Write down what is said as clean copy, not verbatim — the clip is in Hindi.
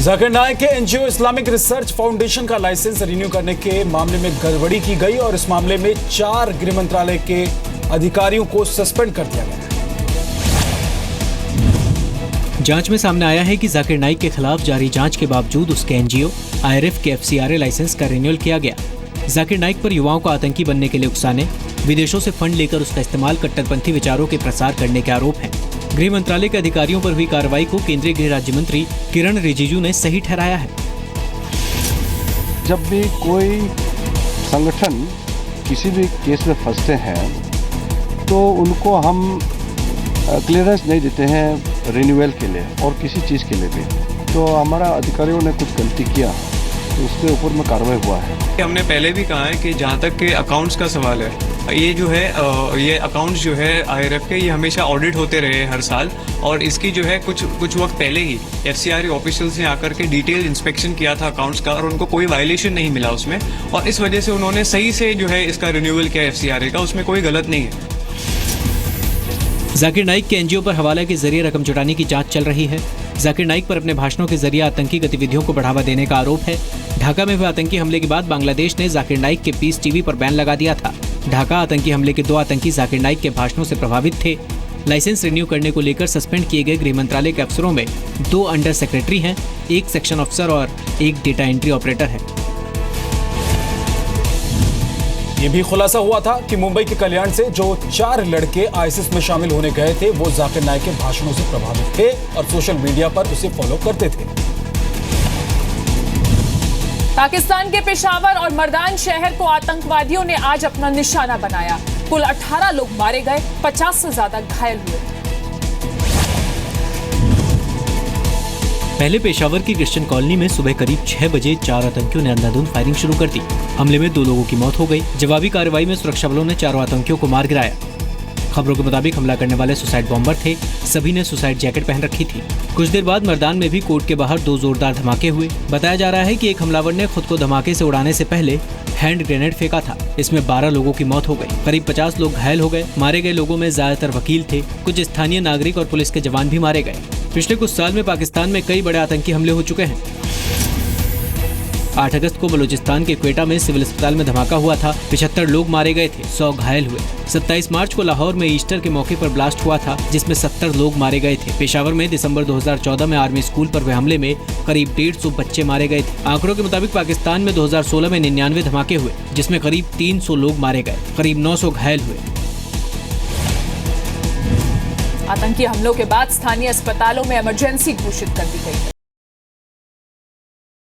जाकिर नाइक के एनजीओ इस्लामिक रिसर्च फाउंडेशन का लाइसेंस रिन्यू करने के मामले में गड़बड़ी की गई और इस मामले में 4 गृह मंत्रालय के अधिकारियों को सस्पेंड कर दिया गया। जांच में सामने आया है कि जाकिर नाइक के खिलाफ जारी जांच के बावजूद उसके एनजीओ आईआरएफ के एफसीआरए लाइसेंस का रिन्यूअल किया गया। जाकिर नाइक पर युवाओं को आतंकी बनने के लिए उकसाने, विदेशों से फंड लेकर उसका इस्तेमाल कट्टरपंथी विचारों के प्रसार करने के आरोप हैं। गृह मंत्रालय के अधिकारियों पर हुई कार्रवाई को केंद्रीय गृह राज्य मंत्री किरण रिजिजू ने सही ठहराया है। जब भी कोई संगठन किसी भी केस में फंसते हैं तो उनको हम क्लियरेंस नहीं देते हैं रिन्यूअल के लिए और किसी चीज़ के लिए भी। तो हमारा अधिकारियों ने कुछ गलती किया तो उसके ऊपर में कार्रवाई हुआ है। हमने पहले भी कहा है कि जहाँ तक के अकाउंट्स का सवाल है, ये जो है ये अकाउंट्स जो है आईआरएफ के, ये हमेशा ऑडिट होते रहे हर साल, और इसकी जो है कुछ वक्त पहले ही एफसीआरए ऑफिशियल्स ने आकर के डिटेल इंस्पेक्शन किया था अकाउंट्स का और उनको कोई वायलेशन नहीं मिला उसमें, और इस वजह से उन्होंने सही से जो है इसका रिन्यूअल किया एफसीआरए का, उसमें कोई गलत नहीं है। जाकिर नाइक के एनजीओ पर हवाला के जरिए रकम जुटाने की जांच चल रही है। जाकिर नाइक पर अपने भाषणों के जरिए आतंकी गतिविधियों को बढ़ावा देने का आरोप है। ढाका में हुए आतंकी हमले के बाद बांग्लादेश ने जाकिर नाइक के पीस टीवी पर बैन लगा दिया था। ढाका आतंकी हमले के 2 आतंकी जाकिर नाइक के भाषणों से प्रभावित थे। लाइसेंस रिन्यू करने को लेकर सस्पेंड किए गए गृह मंत्रालय के अफसरों में 2 अंडर सेक्रेटरी हैं, 1 सेक्शन अफसर और 1 डेटा एंट्री ऑपरेटर है। ये भी खुलासा हुआ था कि मुंबई के कल्याण से जो 4 लड़के आईएसआईएस में शामिल होने गए थे वो जाकिर नाइक के भाषणों से प्रभावित थे और सोशल मीडिया पर उसे फॉलो करते थे। पाकिस्तान के पेशावर और मर्दान शहर को आतंकवादियों ने आज अपना निशाना बनाया। कुल 18 लोग मारे गए, 50 से ज्यादा घायल हुए। पहले पेशावर की क्रिश्चियन कॉलोनी में सुबह करीब 6 बजे 4 आतंकियों ने अंधाधुंध फायरिंग शुरू कर दी। हमले में 2 लोगों की मौत हो गई। जवाबी कार्रवाई में सुरक्षा बलों ने 4 आतंकियों को मार गिराया। खबरों के मुताबिक हमला करने वाले सुसाइड बॉम्बर थे। सभी ने सुसाइड जैकेट पहन रखी थी। कुछ देर बाद मर्दान में भी कोर्ट के बाहर 2 जोरदार धमाके हुए। बताया जा रहा है कि एक हमलावर ने खुद को धमाके से उड़ाने से पहले हैंड ग्रेनेड फेंका था। इसमें 12 लोगों की मौत हो गई। करीब 50 लोग घायल हो गए। मारे गए लोगों में ज्यादातर वकील थे। कुछ स्थानीय नागरिक और पुलिस के जवान भी मारे गए। पिछले कुछ साल में पाकिस्तान में कई बड़े आतंकी हमले हो चुके हैं। 8 अगस्त को बलूचिस्तान के क्वेटा में सिविल अस्पताल में धमाका हुआ था। 75 लोग मारे गए थे, 100 घायल हुए। 27 मार्च को लाहौर में ईस्टर के मौके पर ब्लास्ट हुआ था जिसमें 70 लोग मारे गए थे। पेशावर में दिसंबर 2014 में आर्मी स्कूल पर हुए हमले में करीब 150 बच्चे मारे गए थे। आंकड़ों के मुताबिक पाकिस्तान में 2016 में 99 धमाके हुए जिसमें करीब 300 लोग मारे गए, करीब 900 घायल हुए। आतंकी हमलों के बाद स्थानीय अस्पतालों में इमरजेंसी घोषित कर दी गई है।